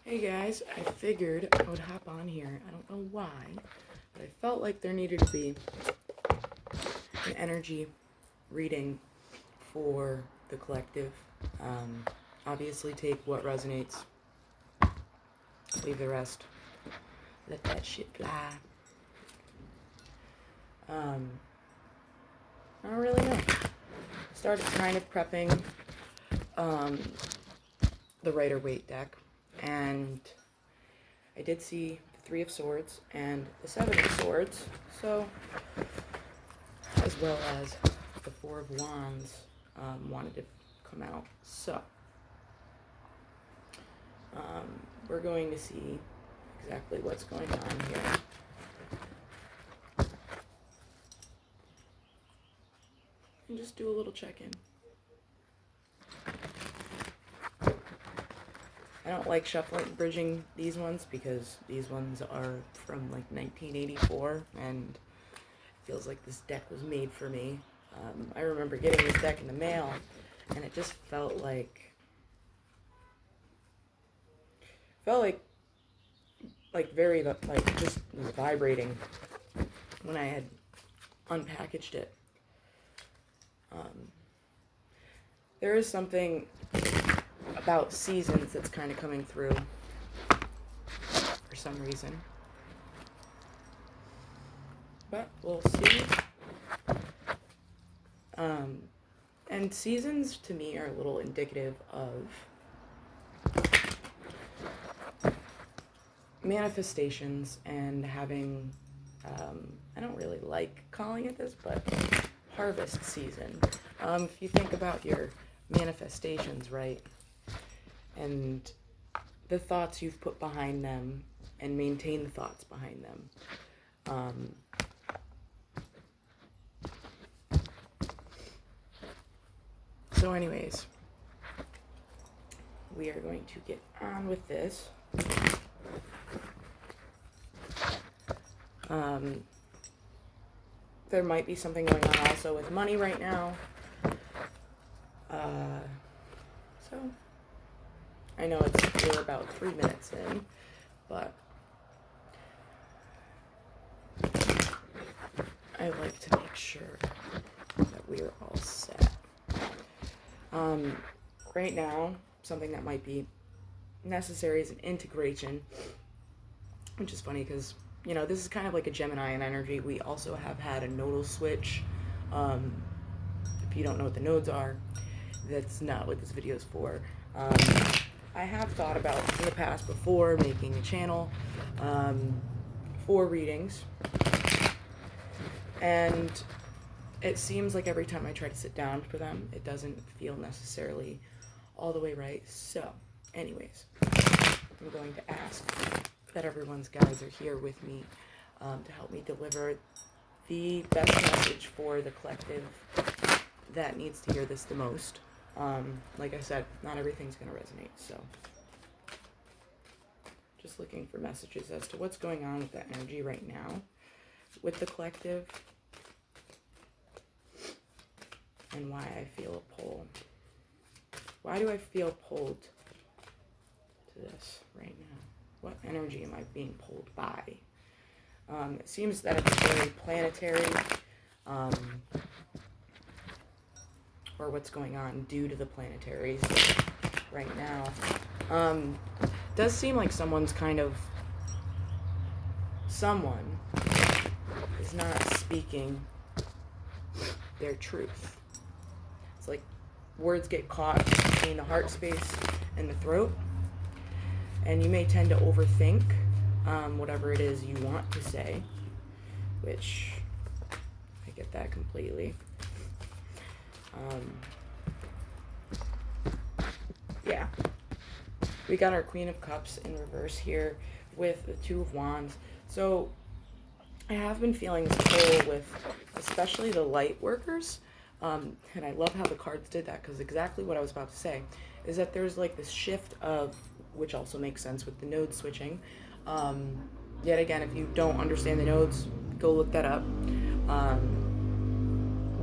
Hey guys, I figured I would hop on here. I don't know why, but I felt like there needed to be an energy reading for the collective. Obviously, take what resonates, leave the rest. Let that shit fly. I don't really know. Started kind of prepping the Rider-Waite deck, and I did see the Three of Swords and the Seven of Swords, so, as well as the Four of Wands wanted to come out. So, we're going to see exactly what's going on here. And just do a little check-in. I don't like shuffling, bridging these ones because these ones are from like 1984 and it feels like this deck was made for me. I remember getting this deck in the mail and it just felt like very like just vibrating when I had unpackaged it. There is something about seasons that's kind of coming through for some reason, but we'll see. And seasons to me are a little indicative of manifestations and having I don't really like calling it this, but harvest season. If you think about your manifestations, right, and the thoughts you've put behind them and maintain the thoughts behind them. So anyways, we are going to get on with this. There might be something going on also with money right now. So I know we're about 3 minutes in, but I like to make sure that we are all set. Right now, something that might be necessary is an integration, which is funny because, you know, this is kind of like a Gemini in energy. We also have had a nodal switch. If you don't know what the nodes are, that's not what this video is for. I have thought about in the past before making a channel for readings, and it seems like every time I try to sit down for them, it doesn't feel necessarily all the way right. So, anyways, I'm going to ask that everyone's guides are here with me to help me deliver the best message for the collective that needs to hear this the most. Like I said, not everything's going to resonate, so just looking for messages as to what's going on with that energy right now with the collective and why I feel a pull. Why do I feel pulled to this right now? What energy am I being pulled by? It seems that it's very planetary, or what's going on due to the planetaries right now. Does seem like someone is not speaking their truth. It's like words get caught between the heart space and the throat, and you may tend to overthink whatever it is you want to say, which I get that completely. Yeah, we got our Queen of Cups in reverse here with the Two of Wands. So I have been feeling this pull with especially the light workers, and I love how the cards did that, because exactly what I was about to say is that there's like this shift of, which also makes sense with the node switching. Yet again, if you don't understand the nodes, go look that up.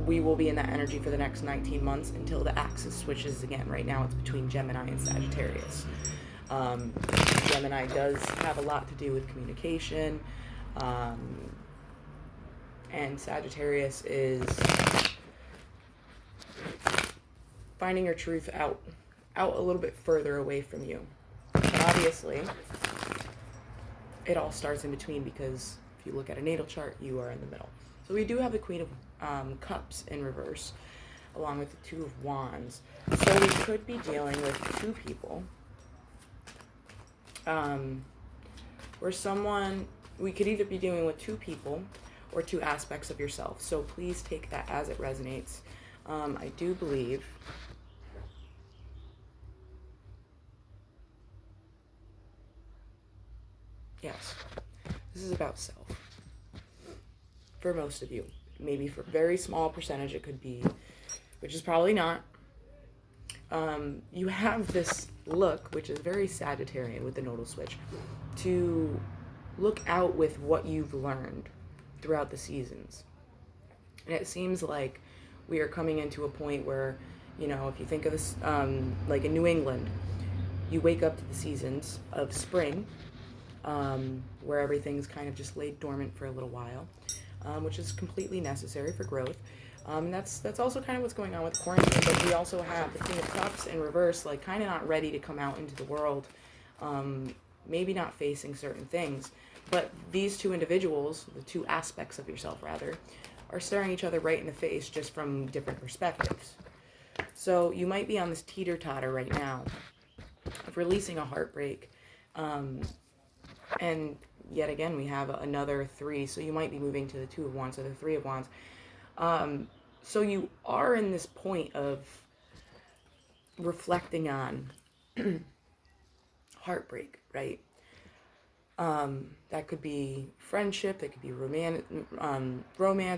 We will be in that energy for the next 19 months until the axis switches again. Right now it's between Gemini and Sagittarius. Gemini does have a lot to do with communication. And Sagittarius is finding your truth out a little bit further away from you. And obviously, it all starts in between, because if you look at a natal chart, you are in the middle. So we do have the Queen of Cups in reverse, along with the Two of Wands. So we could be dealing with two people. We could either be dealing with two people or two aspects of yourself. So please take that as it resonates. I do believe yes, this is about self. For most of you. Maybe for a very small percentage it could be, which is probably not. You have this look, which is very Sagittarian with the nodal switch, to look out with what you've learned throughout the seasons. And it seems like we are coming into a point where, you know, if you think of this, like in New England, you wake up to the seasons of spring, where everything's kind of just laid dormant for a little while, which is completely necessary for growth. And that's also kind of what's going on with quarantine, but we also have the King of Cups in reverse, like kind of not ready to come out into the world, maybe not facing certain things. But these two individuals, the two aspects of yourself rather, are staring each other right in the face, just from different perspectives. So you might be on this teeter-totter right now of releasing a heartbreak. And yet again, we have another three. So you might be moving to the Two of Wands or the Three of Wands. So you are in this point of reflecting on heartbreak, right? That could be friendship, it could be romance,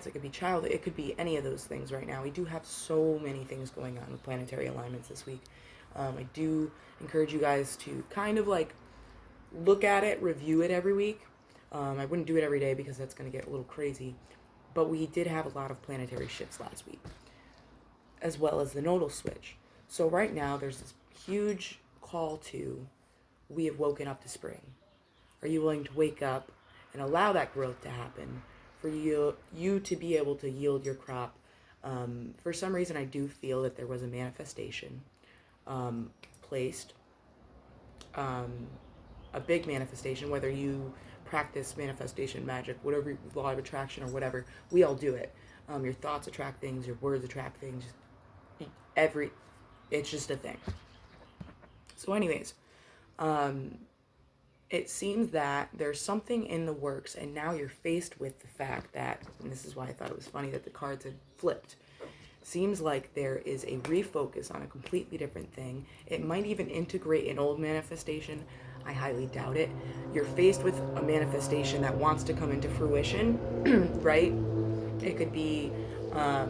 it could be childhood, it could be any of those things right now. We do have so many things going on with planetary alignments this week. I do encourage you guys to kind of like look at it, review it every week. I wouldn't do it every day because that's going to get a little crazy. But we did have a lot of planetary shifts last week, as well as the nodal switch. So right now, there's this huge call to, we have woken up to spring. Are you willing to wake up and allow that growth to happen for you to be able to yield your crop? For some reason, I do feel that there was a manifestation placed, a big manifestation, whether you practice manifestation magic, whatever, law of attraction or whatever, we all do it. Your thoughts attract things, your words attract things, it's just a thing. So anyways, it seems that there's something in the works, and now you're faced with the fact that, and this is why I thought it was funny that the cards had flipped, seems like there is a refocus on a completely different thing. It might even integrate an old manifestation. I highly doubt it. You're faced with a manifestation that wants to come into fruition, right? It could be, I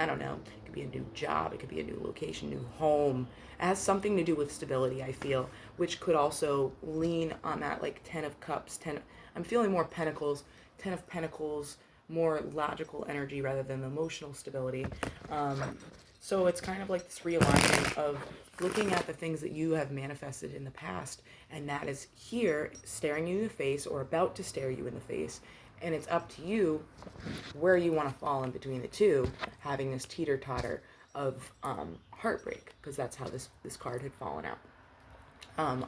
don't know, it could be a new job, it could be a new location, new home. It has something to do with stability, I feel, which could also lean on that like 10 of Cups, I'm feeling more Pentacles, 10 of Pentacles, more logical energy rather than emotional stability. So it's kind of like this realignment of looking at the things that you have manifested in the past, and that is here staring you in the face or about to stare you in the face, and it's up to you where you want to fall in between the two, having this teeter-totter of heartbreak, because that's how this card had fallen out.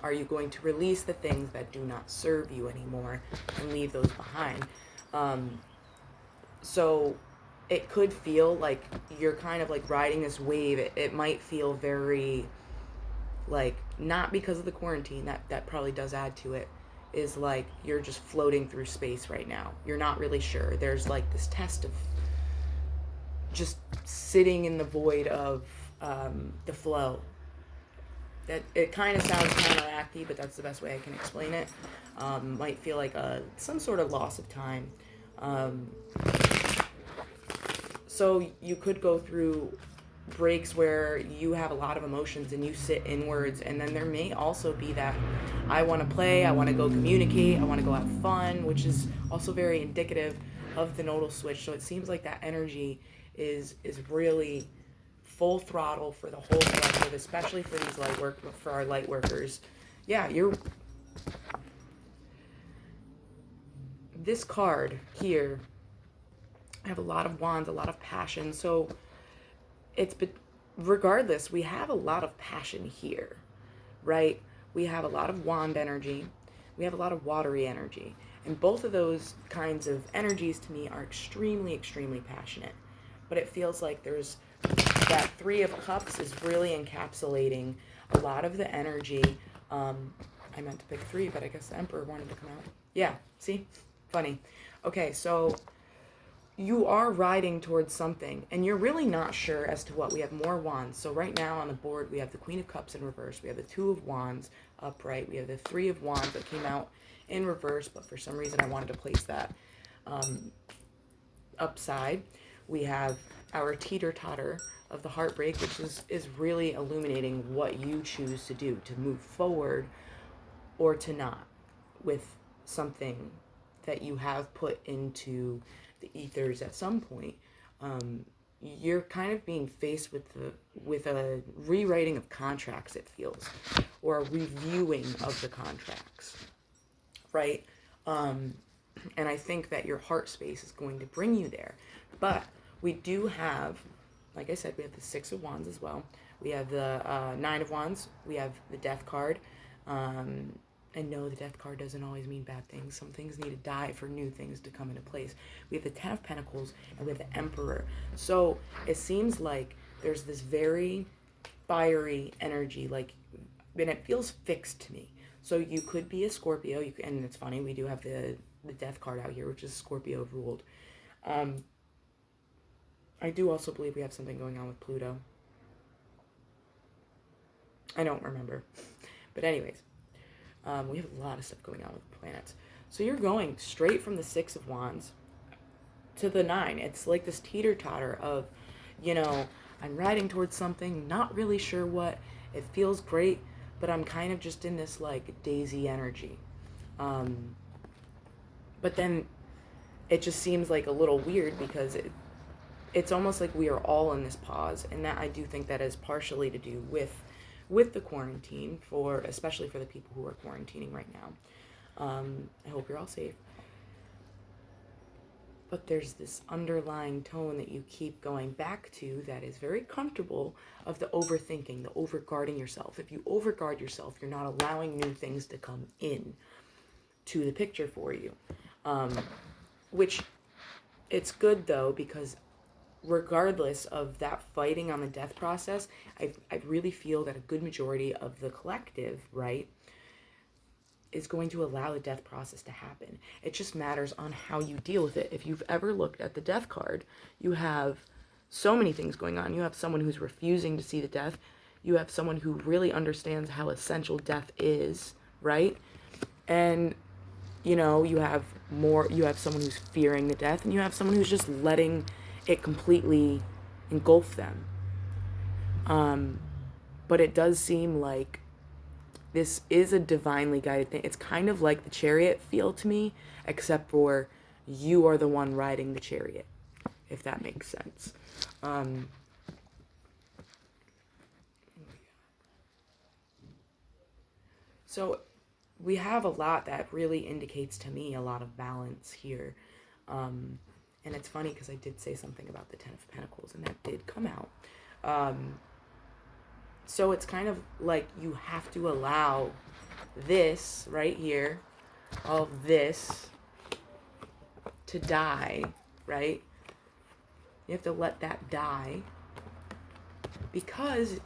Are you going to release the things that do not serve you anymore and leave those behind? So it could feel like you're kind of like riding this wave. It might feel very like, not because of the quarantine, that probably does add to it, is like you're just floating through space right now. You're not really sure. There's like this test of just sitting in the void of the flow. That it kind of sounds counteracty, but that's the best way I can explain it. Might feel like some sort of loss of time. So you could go through breaks where you have a lot of emotions and you sit inwards, and then there may also be that I want to play, I want to go communicate, I want to go have fun, which is also very indicative of the nodal switch. So it seems like that energy is really full throttle for the whole collective, especially for these for our light workers. Yeah, This card here, I have a lot of wands, a lot of passion. So it's, but regardless, we have a lot of passion here, right? We have a lot of wand energy. We have a lot of watery energy. And both of those kinds of energies to me are extremely, extremely passionate. But it feels like there's that Three of Cups is really encapsulating a lot of the energy. I meant to pick three, but I guess the Emperor wanted to come out. Yeah, see? Funny. Okay, so you are riding towards something, and you're really not sure as to what. We have more wands. So right now on the board, we have the Queen of Cups in reverse. We have the Two of Wands upright. We have the Three of Wands that came out in reverse, but for some reason I wanted to place that upside. We have our teeter-totter of the heartbreak, which is really illuminating what you choose to do, to move forward or to not with something that you have put into the ethers at some point. You're kind of being faced with a rewriting of contracts, it feels, or a reviewing of the contracts, right? And I think that your heart space is going to bring you there. But we do have, like I said, we have the Six of Wands as well. We have the Nine of Wands. We have the Death card. And no, the Death card doesn't always mean bad things. Some things need to die for new things to come into place. We have the Ten of Pentacles, and we have the Emperor. So it seems like there's this very fiery energy, like, and it feels fixed to me. So you could be a Scorpio, and it's funny, we do have the Death card out here, which is Scorpio ruled. I do also believe we have something going on with Pluto. I don't remember. But anyways, we have a lot of stuff going on with the planets. So you're going straight from the Six of Wands to the Nine. It's like this teeter-totter of, I'm riding towards something, not really sure what. It feels great, but I'm kind of just in this, like, daisy energy. But then it just seems like a little weird because it's almost like we are all in this pause, and that I do think that is partially to do with the quarantine, especially for the people who are quarantining right now. I hope you're all safe. But there's this underlying tone that you keep going back to that is very comfortable, of the overthinking, the overguarding yourself. If you overguard yourself, you're not allowing new things to come in to the picture for you. Which, it's good though, because regardless of that fighting on the death process, I really feel that a good majority of the collective, right, is going to allow the death process to happen. It just matters on how you deal with it. If you've ever looked at the death card, you have so many things going on. You have someone who's refusing to see the death. You have someone who really understands how essential death is, right? And you have someone who's fearing the death, and you have someone who's just letting it completely engulf them. But it does seem like this is a divinely guided thing. It's kind of like the Chariot feel to me, except for you are the one riding the chariot, if that makes sense. So we have a lot that really indicates to me a lot of balance here. And it's funny because I did say something about the Ten of Pentacles, and that did come out. So it's kind of like you have to allow this right here, all of this, to die, right? You have to let that die, because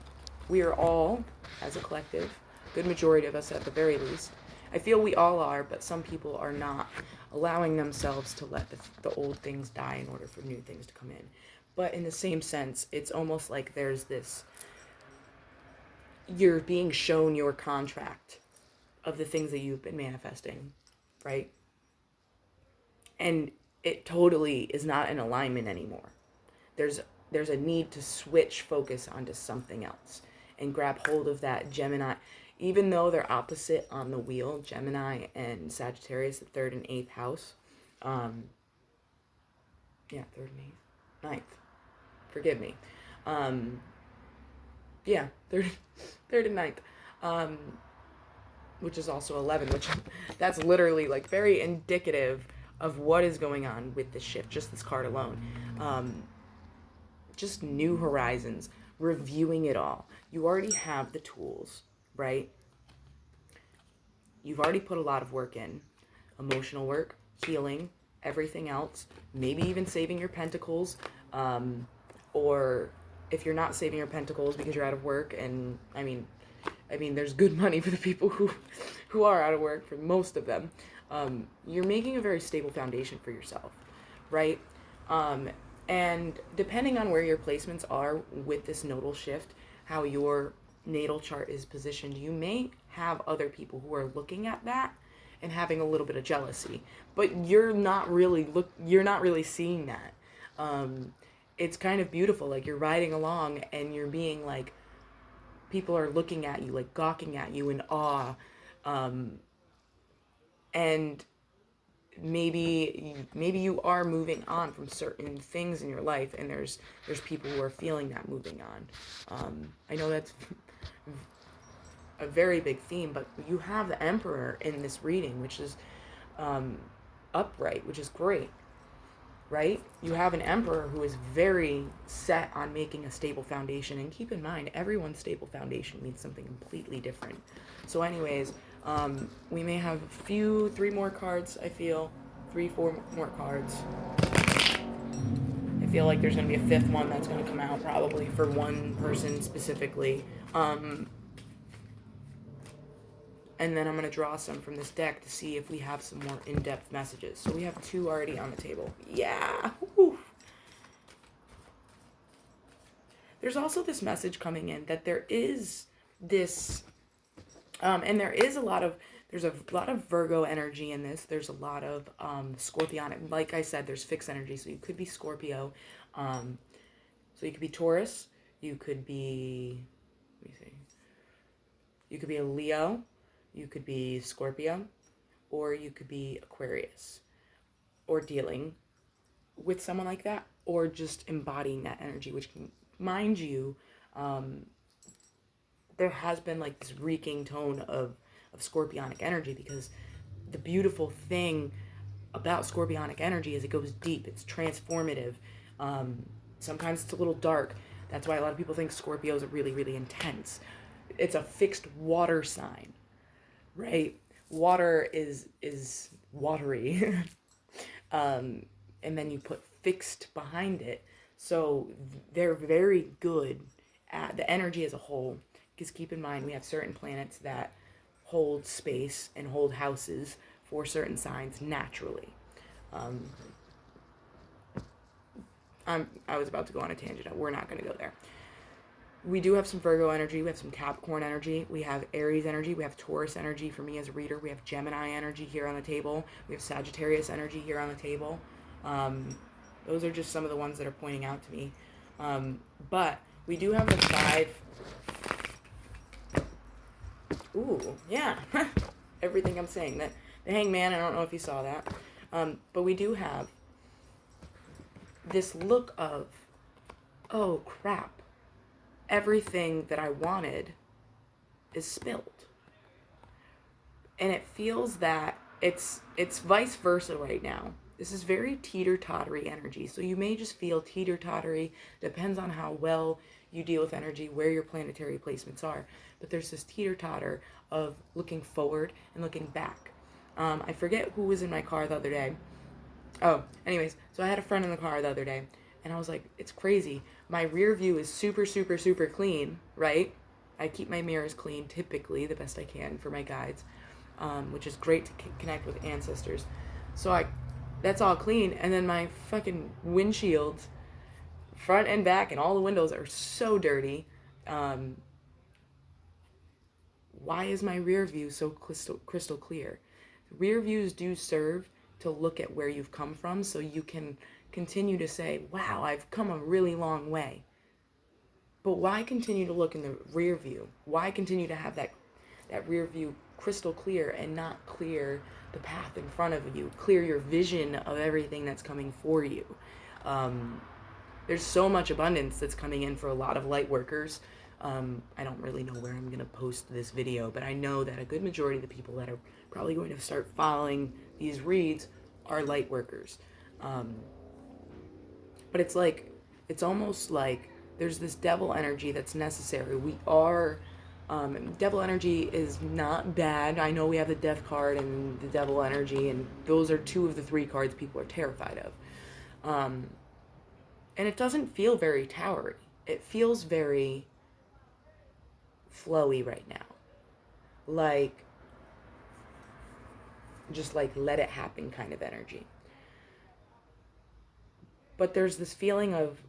we are all, as a collective, good majority of us at the very least, I feel we all are, but some people are not allowing themselves to let the old things die in order for new things to come in. But in the same sense, it's almost like there's this, you're being shown your contract of the things that you've been manifesting, right? And it totally is not in alignment anymore. There's a need to switch focus onto something else and grab hold of that Gemini. Even though they're opposite on the wheel, Gemini and Sagittarius, the 3rd and 8th house. Third and 8th. 9th. Forgive me. Third and 9th. which is also 11, which that's literally like very indicative of what is going on with this shift, just this card alone. Just new horizons, reviewing it all. You already have the tools, right? You've already put a lot of work in. Emotional work, healing, everything else. Maybe even saving your pentacles. Or if you're not saving your pentacles because you're out of work, and I mean, there's good money for the people who are out of work, for most of them. You're making a very stable foundation for yourself, right? And depending on where your placements are with this nodal shift, how your natal chart is positioned, you may have other people who are looking at that and having a little bit of jealousy, but you're not really seeing that. It's kind of beautiful. Like, you're riding along and you're being like, people are looking at you, like gawking at you in awe. And maybe you are moving on from certain things in your life, and there's people who are feeling that moving on. I know that's a very big theme, but you have the Emperor in this reading, which is upright, which is great, right? You have an Emperor who is very set on making a stable foundation, and keep in mind, everyone's stable foundation means something completely different. So anyways, we may have 3 more cards, I feel. 4 more cards. I feel like there's going to be a 5th one that's going to come out, probably, for one person specifically. And then I'm going to draw some from this deck to see if we have some more in-depth messages. So we have 2 already on the table. Yeah! Woo. There's also this message coming in that there is this... and there's a lot of Virgo energy in this. There's a lot of Scorpionic. Like I said, there's fixed energy, so you could be Scorpio. So you could be Taurus. You could be... Let me see. You could be a Leo. You could be Scorpio. Or you could be Aquarius. Or dealing with someone like that. Or just embodying that energy, which, mind you, there has been like this reeking tone of Scorpionic energy, because the beautiful thing about Scorpionic energy is it goes deep. It's transformative. Sometimes it's a little dark. That's why a lot of people think Scorpios are really, really intense. It's a fixed water sign, right? Water is watery. And then you put fixed behind it. So they're very good at the energy as a whole. Because keep in mind, we have certain planets that hold space and hold houses for certain signs naturally. I was about to go on a tangent. We're not going to go there. We do have some Virgo energy. We have some Capricorn energy. We have Aries energy. We have Taurus energy for me as a reader. We have Gemini energy here on the table. We have Sagittarius energy here on the table. Those are just some of the ones that are pointing out to me. But we do have the 5... Ooh, yeah. Everything I'm saying. The Hangman, I don't know if you saw that. But we do have this look of, oh crap, everything that I wanted is spilled. And it feels that it's vice versa right now. This is very teeter-tottery energy. So you may just feel teeter-tottery. Depends on how well you deal with energy, where your planetary placements are. But there's this teeter-totter of looking forward and looking back. I forget who was in my car the other day. Oh, anyways, so I had a friend in the car the other day, and I was like, it's crazy. My rear view is super, super, super clean, right? I keep my mirrors clean, typically, the best I can for my guides, which is great to connect with ancestors. So that's all clean, and then my fucking windshield, front and back, and all the windows are so dirty. Why is my rear view so crystal clear? Rear views do serve to look at where you've come from, so you can continue to say, wow, I've come a really long way. But why continue to look in the rear view? Why continue to have that rear view crystal clear and not clear the path in front of you, clear your vision of everything that's coming for you? There's so much abundance that's coming in for a lot of light workers. I don't really know where I'm going to post this video, but I know that a good majority of the people that are probably going to start following these reads are light workers. But it's almost like there's this devil energy that's necessary. We are, devil energy is not bad. I know we have the death card and the devil energy, and those are two of the three cards people are terrified of. And it doesn't feel very towery. It feels very flowy right now. Like, just like let it happen kind of energy. But there's this feeling of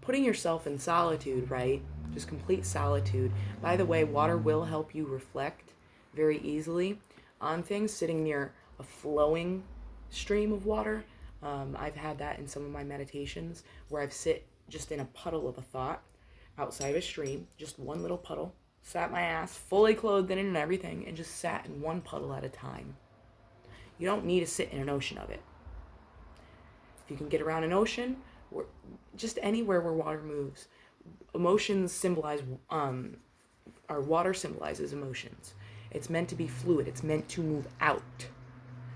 putting yourself in solitude, right? Just complete solitude. By the way, water will help you reflect very easily on things. Sitting near a flowing stream of water. I've had that in some of my meditations where I've sit just in a puddle of a thought outside a stream, just one little puddle, sat my ass fully clothed in it and everything, and just sat in one puddle at a time. You don't need to sit in an ocean of it. If you can get around an ocean, or just anywhere where water moves, emotions symbolize, or water symbolizes emotions. It's meant to be fluid. It's meant to move out.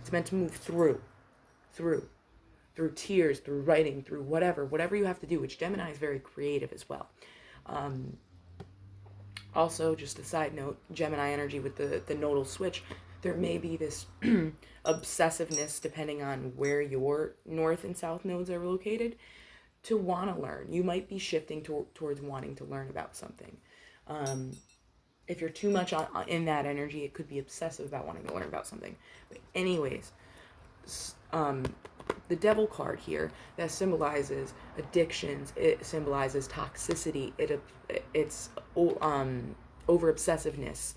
It's meant to move through tears, through writing, through whatever you have to do, which Gemini is very creative as well. Also, just a side note, Gemini energy with the nodal switch, there may be this obsessiveness, depending on where your north and south nodes are located, to want to learn. You might be shifting towards wanting to learn about something. If you're too much in that energy, it could be obsessive about wanting to learn about something. But anyways, the devil card here, that symbolizes addictions, it symbolizes toxicity, it's over obsessiveness,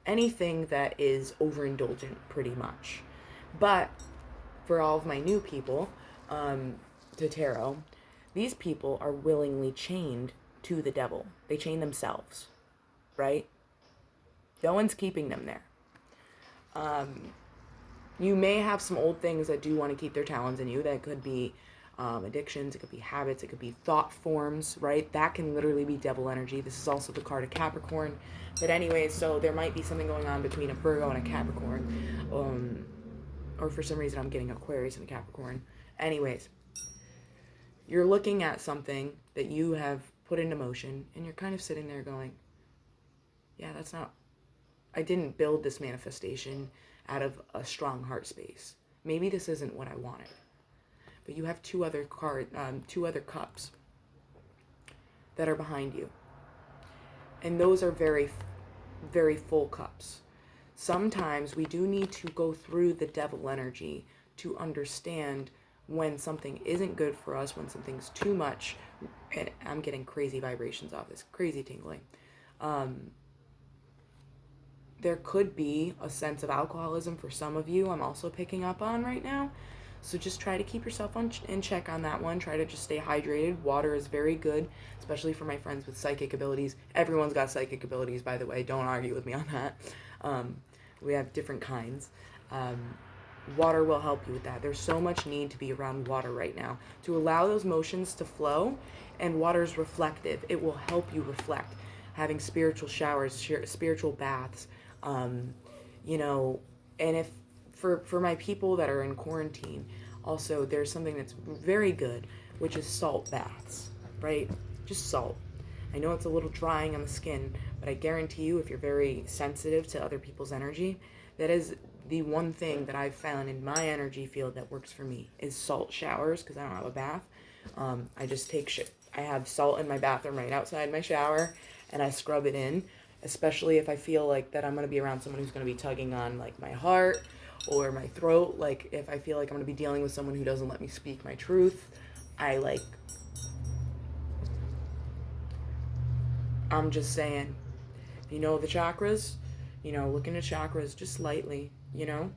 anything that is overindulgent pretty much. But for all of my new people to tarot, these people are willingly chained to the devil. They chain themselves, right? No one's keeping them there. You may have some old things that do want to keep their talons in you. That could be addictions, it could be habits, it could be thought forms, right? That can literally be devil energy. This is also the card of Capricorn. But anyways, so there might be something going on between a Virgo and a Capricorn. Or for some reason I'm getting Aquarius and a Capricorn. Anyways, you're looking at something that you have put into motion, and you're kind of sitting there going, yeah, I didn't build this manifestation out of a strong heart space. Maybe this isn't what I wanted. But you have two other cups that are behind you. And those are very, very full cups. Sometimes we do need to go through the devil energy to understand when something isn't good for us, when something's too much. And I'm getting crazy vibrations off this, crazy tingling. There could be a sense of alcoholism for some of you, I'm also picking up on right now. So just try to keep yourself in check on that one. Try to just stay hydrated. Water is very good, especially for my friends with psychic abilities. Everyone's got psychic abilities, by the way. Don't argue with me on that. We have different kinds. Water will help you with that. There's so much need to be around water right now to allow those motions to flow, and water is reflective. It will help you reflect. Having spiritual showers, spiritual baths, and if for my people that are in quarantine, also there's something that's very good, which is salt baths, right? Just salt. I know it's a little drying on the skin, but I guarantee you, if you're very sensitive to other people's energy, that is the one thing that I've found in my energy field that works for me is salt showers, because I don't have a bath. I just I have salt in my bathroom right outside my shower, and I scrub it in, especially if I feel like that I'm going to be around someone who's going to be tugging on like my heart or my throat. Like if I feel like I'm going to be dealing with someone who doesn't let me speak my truth, I'm just saying, the chakras, look into chakras just lightly, your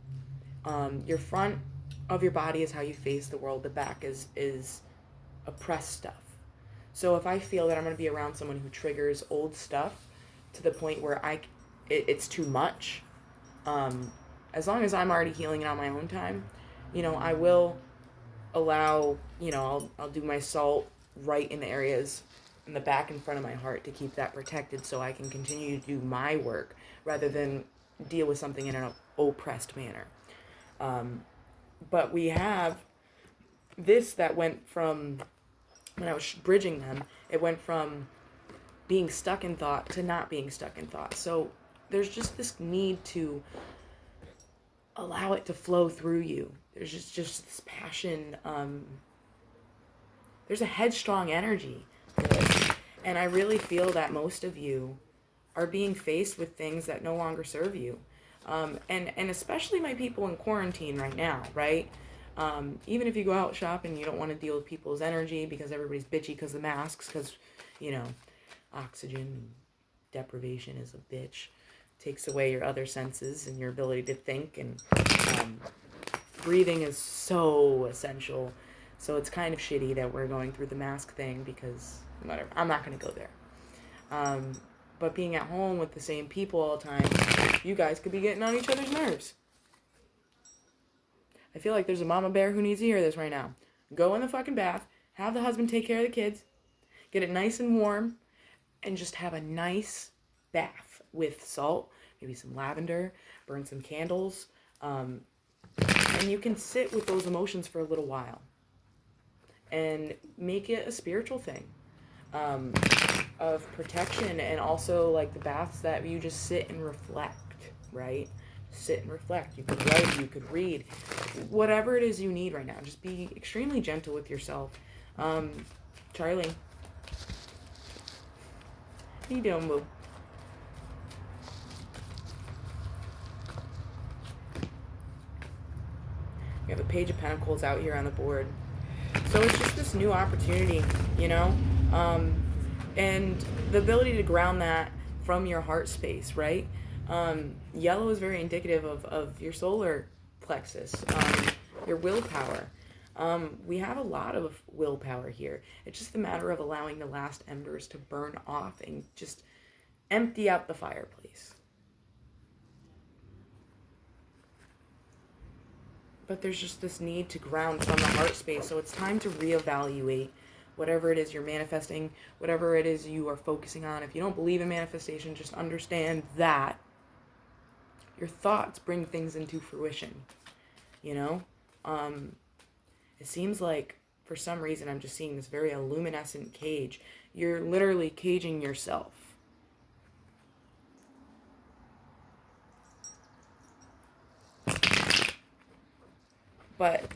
front of your body is how you face the world. The back is oppressed stuff. So if I feel that I'm going to be around someone who triggers old stuff to the point where it's too much, as long as I'm already healing it on my own time, I will allow, I'll do my salt right in the areas in the back and front of my heart to keep that protected so I can continue to do my work rather than deal with something in an oppressed manner. But we have this that went from, when I was bridging them, it went from being stuck in thought to not being stuck in thought. So there's just this need to allow it to flow through you. There's just this passion. There's a headstrong energy to this. And I really feel that most of you are being faced with things that no longer serve you. And especially my people in quarantine right now, right? Even if you go out shopping, you don't want to deal with people's energy because everybody's bitchy because of the masks, because, oxygen deprivation is a bitch. Takes away your other senses and your ability to think, and breathing is so essential. So it's kind of shitty that we're going through the mask thing because, whatever, I'm not going to go there. But being at home with the same people all the time, you guys could be getting on each other's nerves. I feel like there's a mama bear who needs to hear this right now. Go in the fucking bath, have the husband take care of the kids, get it nice and warm, and just have a nice bath with salt, maybe some lavender, burn some candles, and you can sit with those emotions for a little while and make it a spiritual thing of protection, and also like the baths that you just sit and reflect, right? Sit and reflect. You could write, you could read, whatever it is you need right now. Just be extremely gentle with yourself. Charlie, how you doing, boo? You have a Page of Pentacles out here on the board. So it's just this new opportunity, and the ability to ground that from your heart space, right? Yellow is very indicative of your solar plexus, your willpower. We have a lot of willpower here. It's just a matter of allowing the last embers to burn off and just empty out the fireplace. But there's just this need to ground from the heart space. So it's time to reevaluate whatever it is you're manifesting, whatever it is you are focusing on. If you don't believe in manifestation, just understand that your thoughts bring things into fruition. It seems like for some reason I'm just seeing this very luminescent cage. You're literally caging yourself. But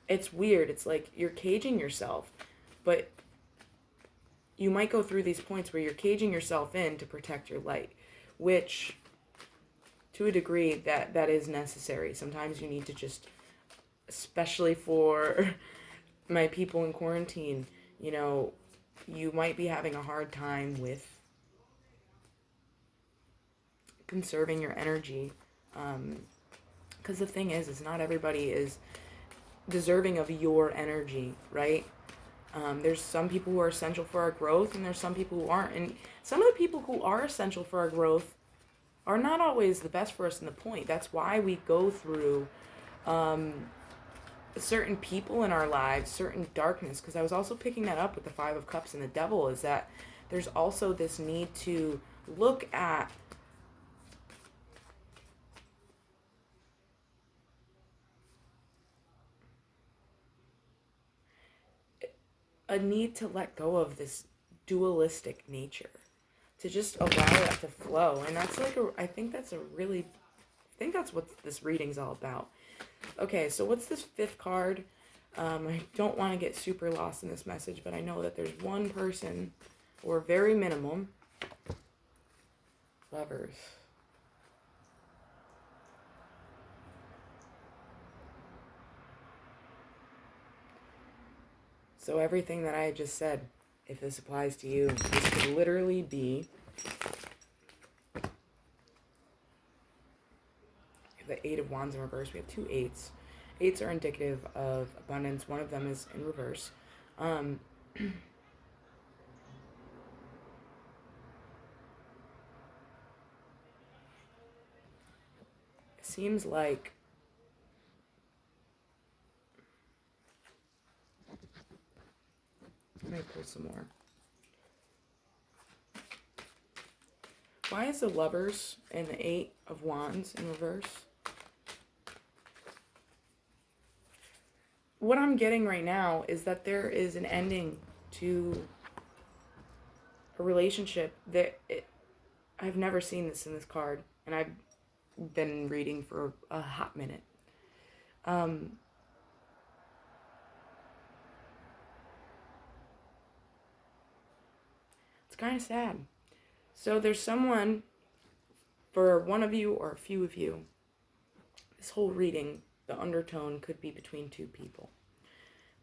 it's weird. It's like you're caging yourself, but you might go through these points where you're caging yourself in to protect your light, which to a degree that is necessary. Sometimes you need to just, especially for my people in quarantine, you might be having a hard time with conserving your energy. Because the thing is not everybody is deserving of your energy, right? There's some people who are essential for our growth, and there's some people who aren't. And some of the people who are essential for our growth are not always the best for us in the point. That's why we go through certain people in our lives, certain darkness. Because I was also picking that up with the Five of Cups and the Devil, is that there's also this need to look at a need to let go of this dualistic nature, to just allow that to flow. And that's I think that's what this reading's all about. Okay, so what's this fifth card? I don't want to get super lost in this message, but I know that there's one person, or very minimum, Lovers. So everything that I just said, if this applies to you, this could literally be the Eight of Wands in reverse. We have two eights. Eights are indicative of abundance. One of them is in reverse. It seems like let me pull some more. Why is the Lovers and the Eight of Wands in reverse? What I'm getting right now is that there is an ending to a relationship that I've never seen this in this card, and I've been reading for a hot minute. It's kind of sad. So there's someone, for one of you or a few of you, this whole reading, the undertone could be between two people,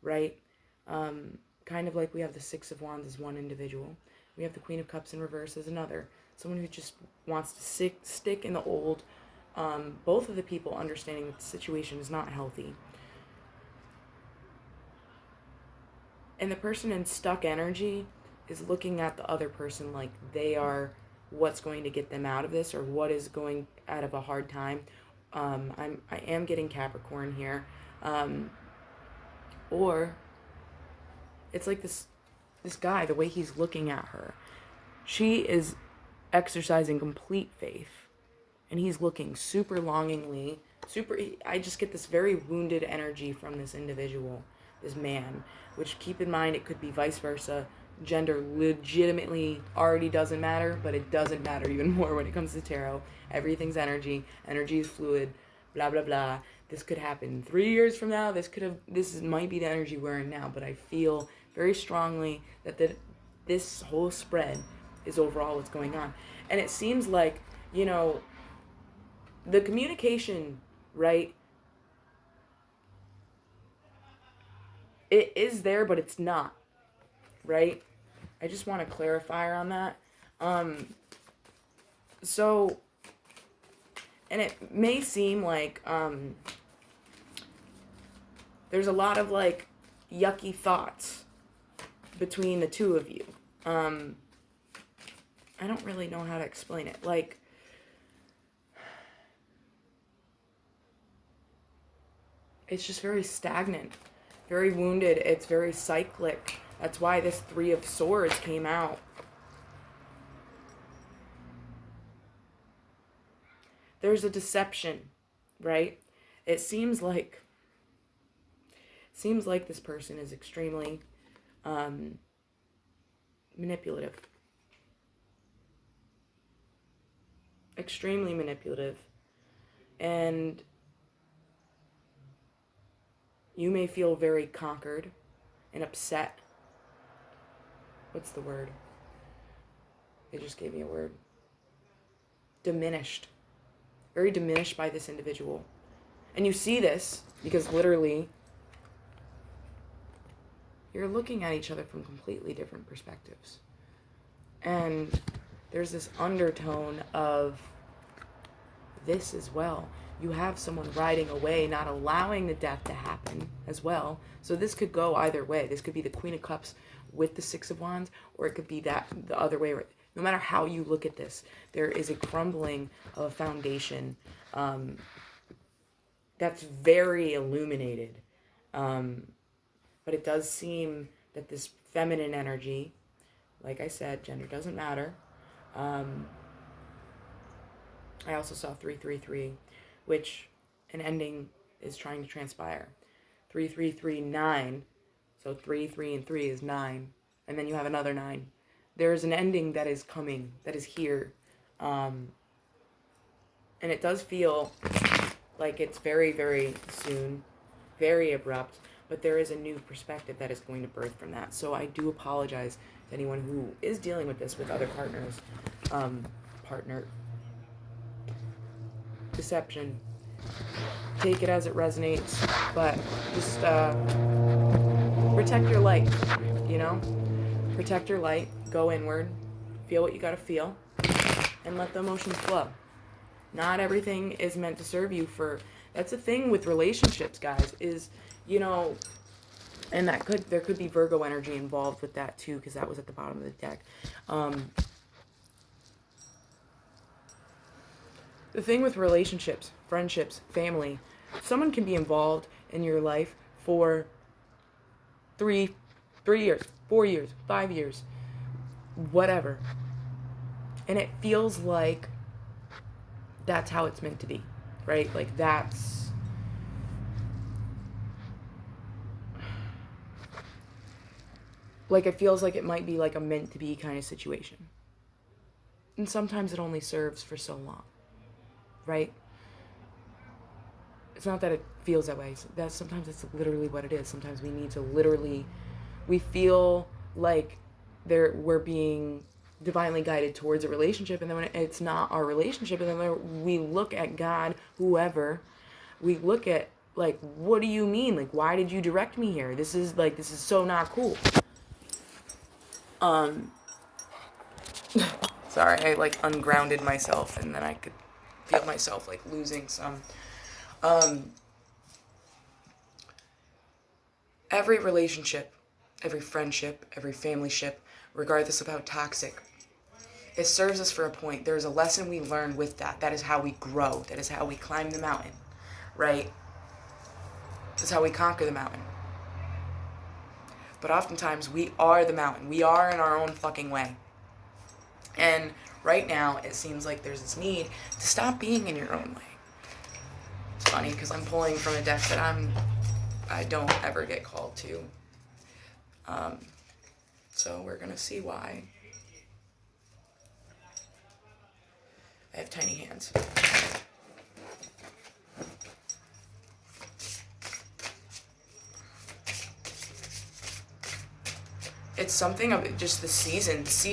right? Kind of like we have the Six of Wands as one individual. We have the Queen of Cups in reverse as another. Someone who just wants to stick in the old. Both of the people understanding that the situation is not healthy. And the person in stuck energy is looking at the other person like they are what's going to get them out of this, or what is going out of a hard time. I am getting Capricorn here. Or it's like this guy, the way he's looking at her. She is exercising complete faith, and he's looking super longingly, I just get this very wounded energy from this individual, this man, which, keep in mind, it could be vice versa. Gender legitimately already doesn't matter, but it doesn't matter even more when it comes to tarot. Everything's energy. Energy is fluid. Blah, blah, blah. This could happen 3 years from now. This might be the energy we're in now, but I feel very strongly that this whole spread is overall what's going on. And it seems like, the communication, right? It is there, but it's not, right? I just want to clarify on that. So, and it may seem like there's a lot of like yucky thoughts between the two of you. I don't really know how to explain it. Like, it's just very stagnant, very wounded. It's very cyclic. That's why this Three of Swords came out. There's a deception, right? It seems like this person is extremely manipulative. Extremely manipulative. And you may feel very conquered and upset. What's the word? They just gave me a word. Diminished. Very diminished by this individual. And you see this because literally you're looking at each other from completely different perspectives. And there's this undertone of this as well. You have someone riding away, not allowing the death to happen as well. So this could go either way. This could be the Queen of Cups with the Six of Wands, or it could be the other way. No matter how you look at this, there is a crumbling of a foundation that's very illuminated. But it does seem that this feminine energy, like I said, gender doesn't matter. I also saw 333, which an ending is trying to transpire. 3-3-3-9, so 3, 3, and 3 is 9, and then you have another 9. There is an ending that is coming, that is here, and it does feel like it's very, very soon, very abrupt, but there is a new perspective that is going to birth from that. So I do apologize to anyone who is dealing with this with other partners, deception. Take it as it resonates, but just protect your light, Protect your light, go inward, feel what you gotta feel, and let the emotions flow. Not everything is meant to serve you for... That's the thing with relationships, guys, is, and there could be Virgo energy involved with that too, because that was at the bottom of the deck. The thing with relationships, friendships, family, someone can be involved in your life for 3 years, 4 years, 5 years, whatever. And it feels like that's how it's meant to be, right? Like that's... Like it feels like it might be like a meant to be kind of situation. And sometimes it only serves for so long, right? It's not that it feels that way. That sometimes it's literally what it is. Sometimes we need to literally, we feel like we're being divinely guided towards a relationship, and then when it's not our relationship, and then we look at God, whoever, we look at like, what do you mean? Like, why did you direct me here? This is so not cool. Sorry, I like ungrounded myself, and then I could feel myself like losing some. Every relationship, every friendship, every family ship, regardless of how toxic, it serves us for a point. There's a lesson we learn with that. That is how we grow. That is how we climb the mountain, right? That's how we conquer the mountain. But oftentimes, we are the mountain. We are in our own fucking way. And right now, it seems like there's this need to stop being in your own way. It's funny, because I'm pulling from a deck that I don't ever get called to. So we're going to see why. I have tiny hands. It's something of just the seasons,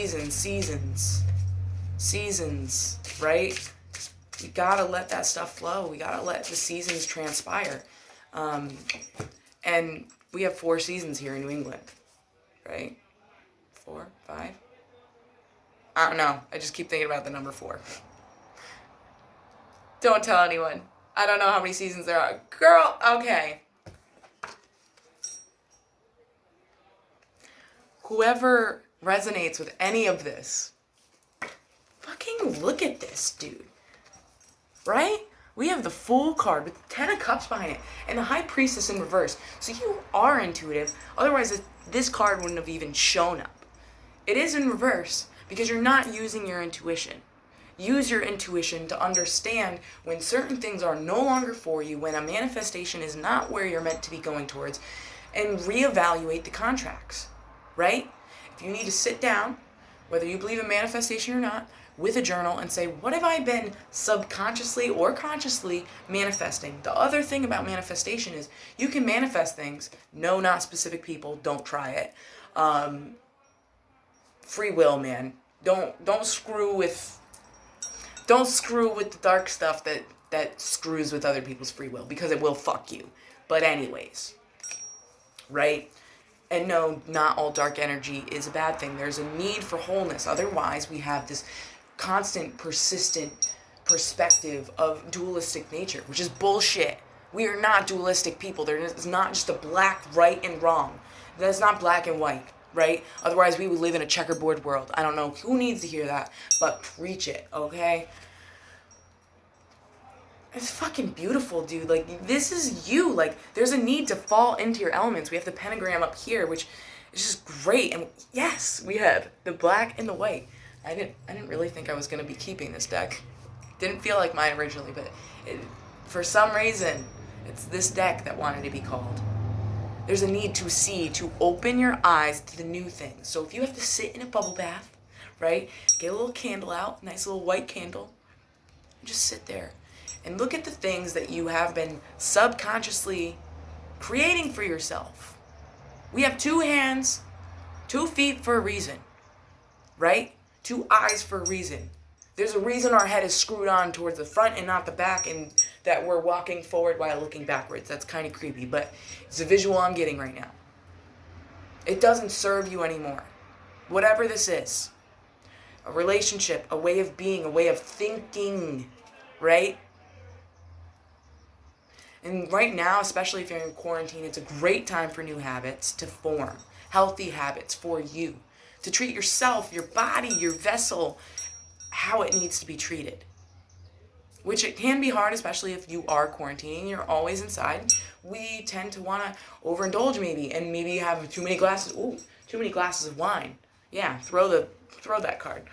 right? We gotta let that stuff flow. We gotta let the seasons transpire. And we have 4 seasons here in New England, right? 4, 5? I don't know. I just keep thinking about the number 4. Don't tell anyone. I don't know how many seasons there are. Girl, okay. Whoever resonates with any of this, fucking look at this, dude. Right? We have the Fool card with the 10 of Cups behind it and the High Priestess in reverse. So you are intuitive. Otherwise, this card wouldn't have even shown up. It is in reverse because you're not using your intuition. Use your intuition to understand when certain things are no longer for you, when a manifestation is not where you're meant to be going towards, and reevaluate the contracts, right? If you need to sit down, whether you believe in manifestation or not, with a journal and say, what have I been subconsciously or consciously manifesting? The other thing about manifestation is you can manifest things. No, not specific people. Don't try it. Free will, man. Don't screw with the dark stuff that screws with other people's free will, because it will fuck you. But anyways, right? And no, not all dark energy is a bad thing. There's a need for wholeness. Otherwise, we have this constant, persistent perspective of dualistic nature, which is bullshit. We are not dualistic people. There is not just a black, right, and wrong. That's not black and white, right? Otherwise, we would live in a checkerboard world. I don't know who needs to hear that, but preach it, okay? It's fucking beautiful, dude. Like, this is you. Like, there's a need to fall into your elements. We have the pentagram up here, which is just great. And yes, we have the black and the white. I didn't really think I was going to be keeping this deck. Didn't feel like mine originally, but for some reason, it's this deck that wanted to be called. There's a need to see, to open your eyes to the new things. So if you have to sit in a bubble bath, right, get a little candle out, nice little white candle, and just sit there and look at the things that you have been subconsciously creating for yourself. We have 2 hands, 2 feet for a reason, right? 2 eyes for a reason. There's a reason our head is screwed on towards the front and not the back, and that we're walking forward while looking backwards. That's kind of creepy, but it's a visual I'm getting right now. It doesn't serve you anymore. Whatever this is. A relationship, a way of being, a way of thinking, right? And right now, especially if you're in quarantine, it's a great time for new habits to form. Healthy habits for you. To treat yourself, your body, your vessel, how it needs to be treated. Which it can be hard, especially if you are quarantining, you're always inside. We tend to want to overindulge maybe, and maybe have too many glasses of wine. Yeah, throw that card.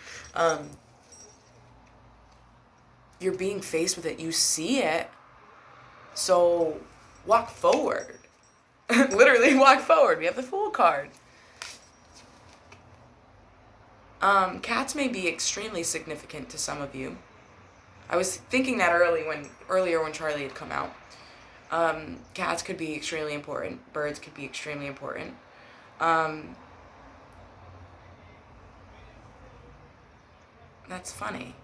you're being faced with it. You see it. So walk forward. Literally walk forward. We have the Fool card. Cats may be extremely significant to some of you. I was thinking that earlier when Charlie had come out. Cats could be extremely important. Birds could be extremely important. That's funny.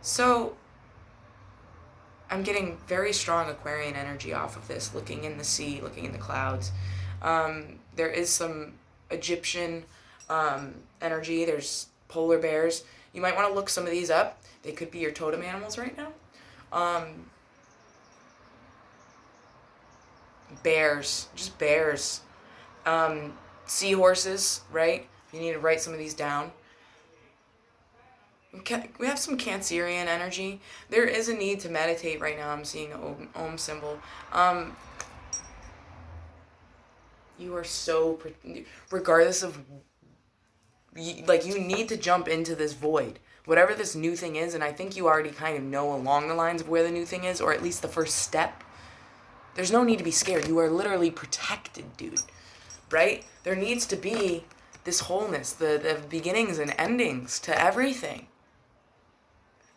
So, I'm getting very strong Aquarian energy off of this, looking in the sea, looking in the clouds. There is some Egyptian energy. There's polar bears. You might want to look some of these up. They could be your totem animals right now. Bears. Just bears. Seahorses, right? You need to write some of these down. We have some Cancerian energy. There is a need to meditate right now. I'm seeing the Om symbol. You are so... Regardless of... Like, you need to jump into this void. Whatever this new thing is, and I think you already kind of know along the lines of where the new thing is, or at least the first step. There's no need to be scared. You are literally protected, dude. Right? There needs to be this wholeness, the beginnings and endings to everything.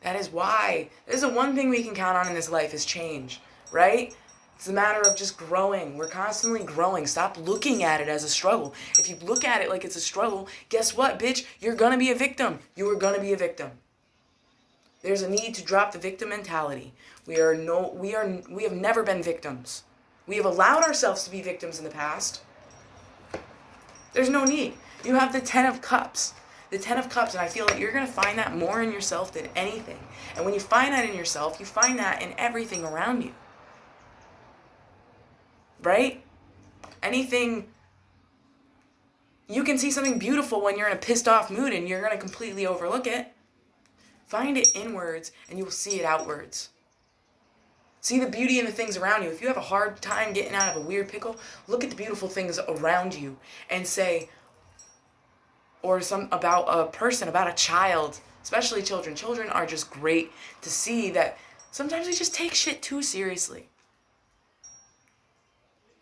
That is why. This is the one thing we can count on in this life is change, right? It's a matter of just growing. We're constantly growing. Stop looking at it as a struggle. If you look at it like it's a struggle, guess what, bitch? You're gonna be a victim. You are gonna be a victim. There's a need to drop the victim mentality. We have never been victims. We have allowed ourselves to be victims in the past. There's no need. You have the Ten of Cups. The Ten of Cups, and I feel like you're going to find that more in yourself than anything. And when you find that in yourself, you find that in everything around you. Right? Anything... You can see something beautiful when you're in a pissed off mood and you're going to completely overlook it. Find it inwards and you will see it outwards. See the beauty in the things around you. If you have a hard time getting out of a weird pickle, look at the beautiful things around you and say... Or about a person, about a child, especially children. Children are just great to see that sometimes we just take shit too seriously.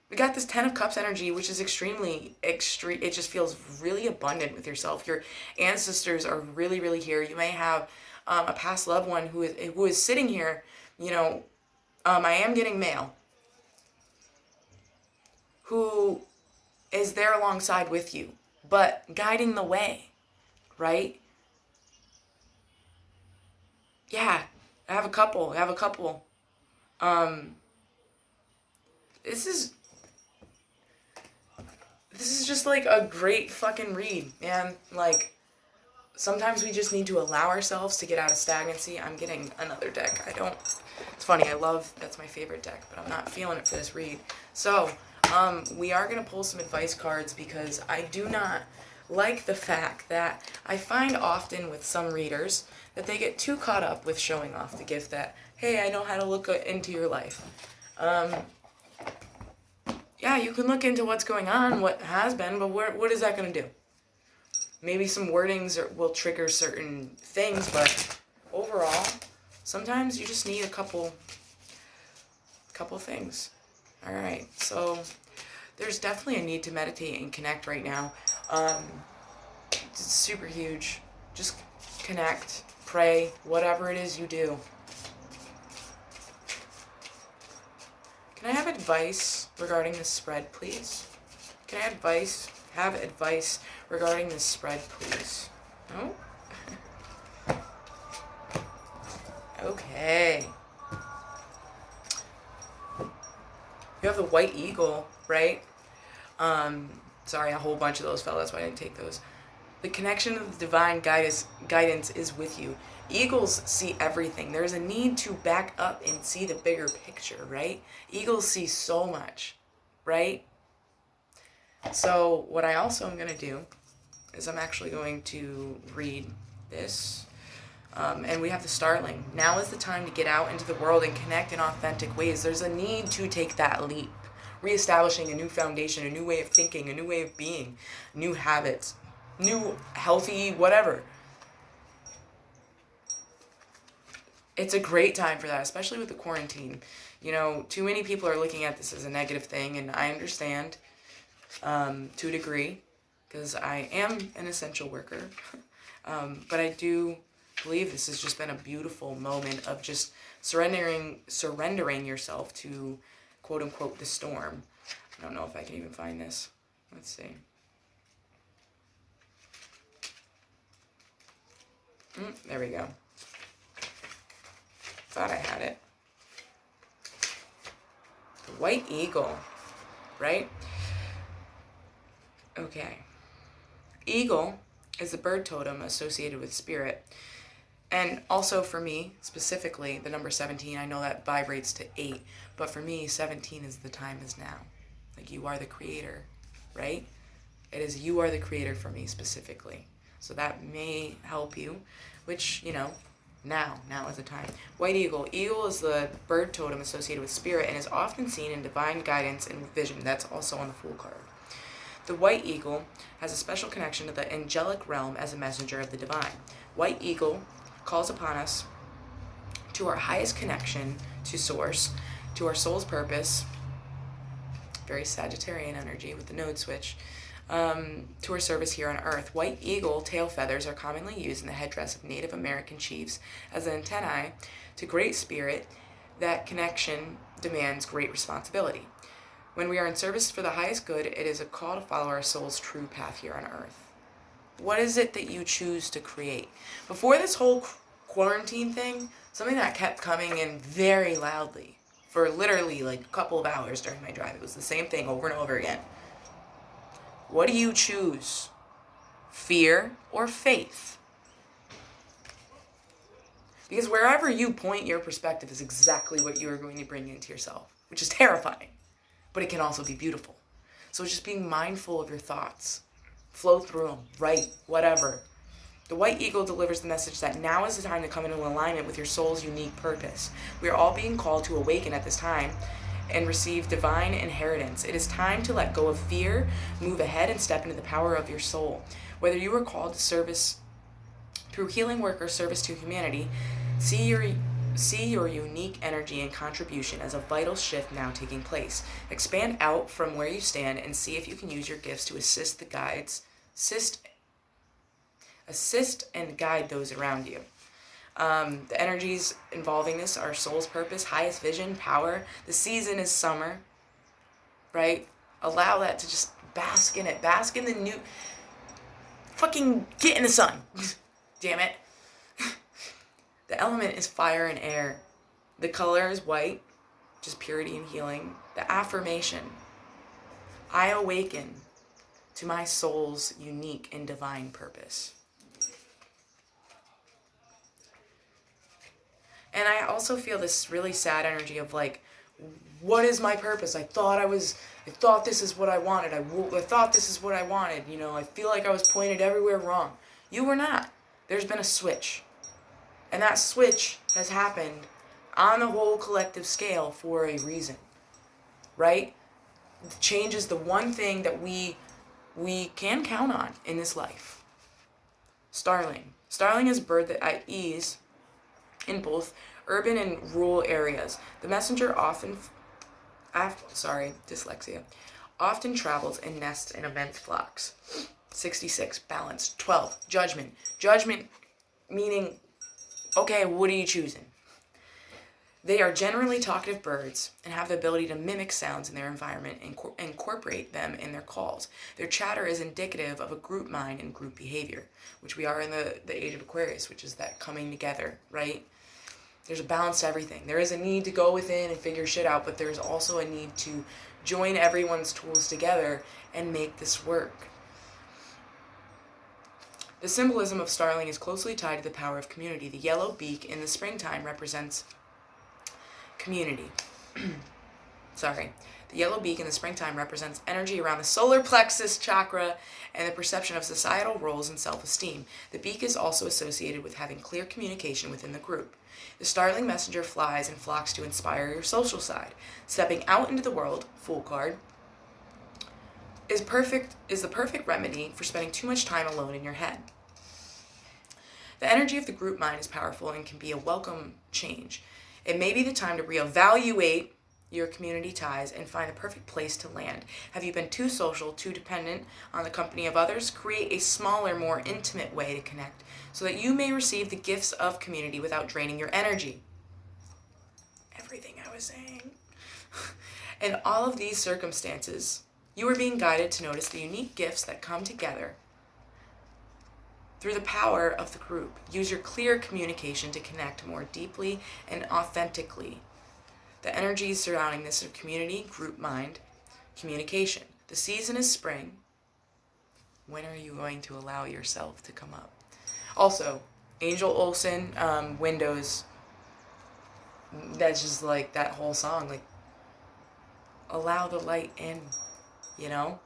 We got this Ten of Cups energy, which is extremely, it just feels really abundant with yourself. Your ancestors are really, really here. You may have a past loved one who is sitting here, I am getting male, who is there alongside with you. But guiding the way, right? Yeah, I have a couple. This is just like a great fucking read, man. Like, sometimes we just need to allow ourselves to get out of stagnancy. I'm getting another deck. It's funny, that's my favorite deck, but I'm not feeling it for this read. So, we are going to pull some advice cards because I do not like the fact that I find often with some readers that they get too caught up with showing off the gift that, hey, I know how to look into your life. Yeah, you can look into what's going on, what has been, but what is that going to do? Maybe some wordings will trigger certain things, but overall, sometimes you just need a couple things. All right, so there's definitely a need to meditate and connect right now. It's super huge. Just connect, pray, whatever it is you do. Can I have advice regarding this spread, please? Can I have advice regarding this spread, please? No? Okay. You have the White Eagle, right? Sorry, a whole bunch of those fell. That's why I didn't take those. The connection of the divine guidance is with you. Eagles see everything. There's a need to back up and see the bigger picture, right? Eagles see so much, right? So what I also am going to do is I'm actually going to read this. And we have the Starling. Now is the time to get out into the world and connect in authentic ways. There's a need to take that leap. Reestablishing a new foundation, a new way of thinking, a new way of being, new habits, new healthy whatever. it's a great time for that, especially with the quarantine. You know, too many people are looking at this as a negative thing, and I understand to a degree because I am an essential worker. But I do believe this has just been a beautiful moment of just surrendering yourself to quote unquote the storm. I don't know if I can even find this. Let's see. There we go. Thought I had it. The white eagle, right? Okay. Eagle is the bird totem associated with spirit. And also for me, specifically, the number 17, I know that vibrates to 8, but for me, 17 is the time is now. Like, you are the creator, right? It is you are the creator for me specifically. So that may help you, which, you know, now is the time. White eagle. Eagle is the bird totem associated with spirit and is often seen in divine guidance and vision. That's also on the Fool card. The white eagle has a special connection to the angelic realm as a messenger of the divine. White eagle calls upon us to our highest connection to source, to our soul's purpose, very Sagittarian energy with the node switch, to our service here on Earth. White eagle tail feathers are commonly used in the headdress of Native American chiefs as antennae to Great Spirit. That connection demands great responsibility. When we are in service for the highest good, it is a call to follow our soul's true path here on Earth. What is it that you choose to create? Before this whole quarantine thing, something that kept coming in very loudly for literally like a couple of hours during my drive. It was the same thing over and over again. What do you choose? Fear or faith? Because wherever you point your perspective is exactly what you are going to bring into yourself, which is terrifying, but it can also be beautiful. So it's just being mindful of your thoughts. Flow through them, write, whatever. The white eagle delivers the message that now is the time to come into alignment with your soul's unique purpose. We are all being called to awaken at this time and receive divine inheritance. It is time to let go of fear, move ahead, and step into the power of your soul. Whether you are called to service through healing work or service to humanity, see your unique energy and contribution as a vital shift now taking place. Expand out from where you stand and see if you can use your gifts to assist and guide those around you. The energies involving this are soul's purpose, highest vision, power. The season is summer, right? Allow that to just bask in it. Bask in the new... Fucking get in the sun. Damn it. The element is fire and air. The color is white, just purity and healing. The affirmation: I awaken to my soul's unique and divine purpose. And I also feel this really sad energy of like, what is my purpose? I thought this is what I wanted. I thought this is what I wanted. You know, I feel like I was pointed everywhere wrong. You were not. There's been a switch. And that switch has happened on the whole collective scale for a reason, right? Change is the one thing that we can count on in this life. Starling. Starling is a bird that at ease in both urban and rural areas. The messenger often travels and nests in immense flocks. 66, balance. 12, judgment. Judgment meaning, okay, what are you choosing? They are generally talkative birds and have the ability to mimic sounds in their environment and incorporate them in their calls. Their chatter is indicative of a group mind and group behavior, which we are in the age of Aquarius, which is that coming together, right? There's a balance to everything. There is a need to go within and figure shit out, but there's also a need to join everyone's tools together and make this work. The symbolism of starling is closely tied to the power of community. The yellow beak in the springtime represents community. The yellow beak in the springtime represents energy around the solar plexus chakra and the perception of societal roles and self-esteem. The beak is also associated with having clear communication within the group. The starling messenger flies and flocks to inspire your social side. Stepping out into the world, Fool card, is the perfect remedy for spending too much time alone in your head. The energy of the group mind is powerful and can be a welcome change. It may be the time to reevaluate your community ties and find the perfect place to land. Have you been too social, too dependent on the company of others? Create a smaller, more intimate way to connect so that you may receive the gifts of community without draining your energy. Everything I was saying. In all of these circumstances, you are being guided to notice the unique gifts that come together through the power of the group. Use your clear communication to connect more deeply and authentically. The energies surrounding this are community, group mind, communication. The season is spring. When are you going to allow yourself to come up? Also, Angel Olsen, Windows, that's just like that whole song, like, allow the light in, you know?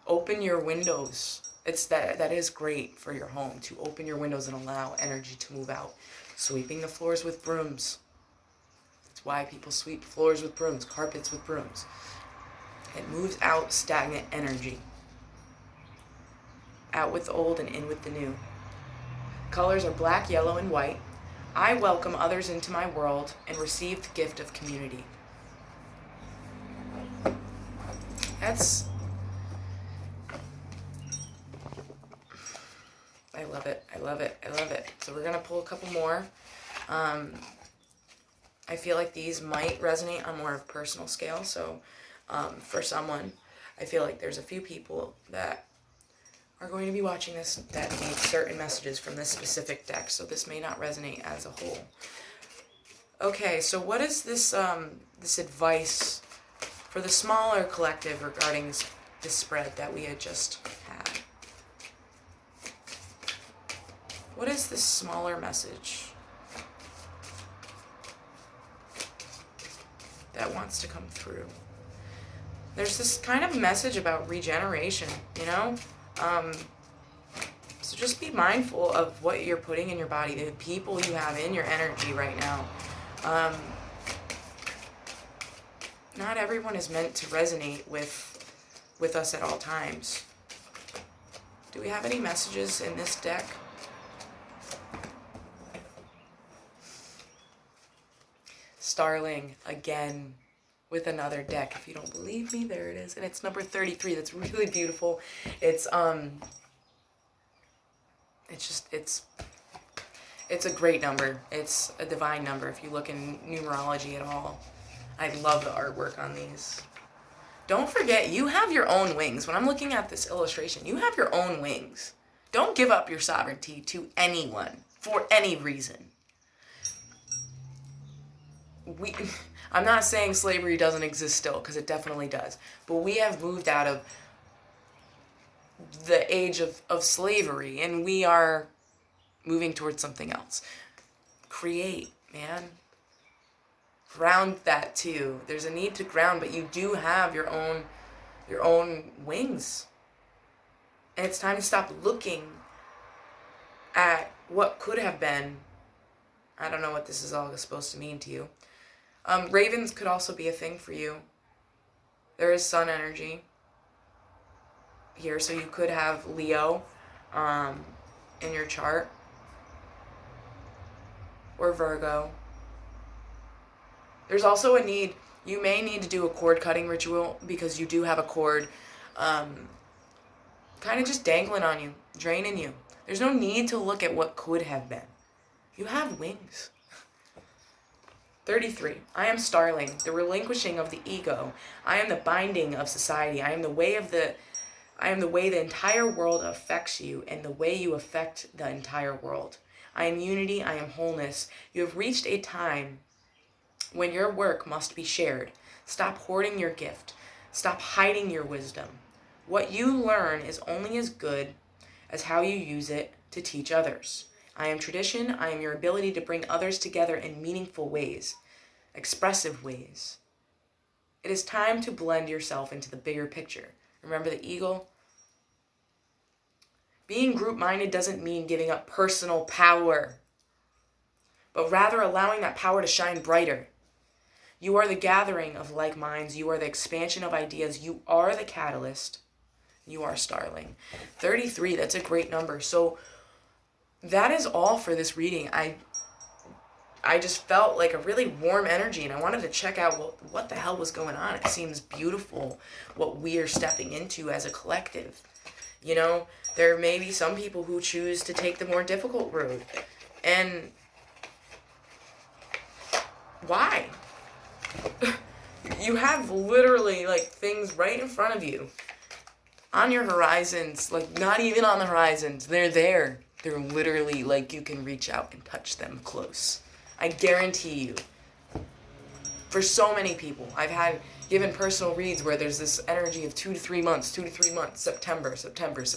Open your windows. That is great for your home, to open your windows and allow energy to move out. Sweeping the floors with brooms. That's why people sweep floors with brooms, carpets with brooms. It moves out stagnant energy. Out with the old and in with the new. Colors are black, yellow, and white. I welcome others into my world and receive the gift of community. I love it. I love it. I love it. So we're going to pull a couple more. I feel like these might resonate on more of a personal scale. So for someone, I feel like there's a few people that are going to be watching this that need certain messages from this specific deck. So this may not resonate as a whole. Okay, so what is this this advice for the smaller collective regarding this spread that we had just had? What is this smaller message that wants to come through? There's this kind of message about regeneration, you know? So just be mindful of what you're putting in your body, the people you have in your energy right now. Not everyone is meant to resonate with us at all times. Do we have any messages in this deck? Starling, again, with another deck. If you don't believe me, there it is. And it's number 33. That's really beautiful. It's a great number. It's a divine number if you look in numerology at all. I love the artwork on these. Don't forget, you have your own wings. When I'm looking at this illustration, you have your own wings. Don't give up your sovereignty to anyone for any reason. I'm not saying slavery doesn't exist still, because it definitely does. But we have moved out of the age of slavery, and we are moving towards something else. Create, man. Ground that too. There's a need to ground, but you do have your own wings. And it's time to stop looking at what could have been. I don't know what this is all supposed to mean to you. Ravens could also be a thing for you. There is sun energy here, so you could have Leo in your chart, or Virgo. There's also a need, you may need to do a cord cutting ritual because you do have a cord kind of just dangling on you, draining you. There's no need to look at what could have been. You have wings. 33. I am Starling, the relinquishing of the ego. I am the binding of society. I am the way the entire world affects you and the way you affect the entire world. I am unity. I am wholeness. You have reached a time when your work must be shared. Stop hoarding your gift. Stop hiding your wisdom. What you learn is only as good as how you use it to teach others. I am tradition. I am your ability to bring others together in meaningful ways, expressive ways. It is time to blend yourself into the bigger picture. Remember the eagle? Being group-minded doesn't mean giving up personal power, but rather allowing that power to shine brighter. You are the gathering of like minds. You are the expansion of ideas. You are the catalyst. You are Starling. 33, that's a great number. So that is all for this reading. I just felt like a really warm energy, and I wanted to check out what the hell was going on. It seems beautiful what we are stepping into as a collective. You know, there may be some people who choose to take the more difficult road. And why? You have literally, like, things right in front of you. On your horizons, like, not even on the horizons. They're there. They're literally, like, you can reach out and touch them close. I guarantee you. For so many people, I've had given personal reads where there's this energy of 2 to 3 months, September,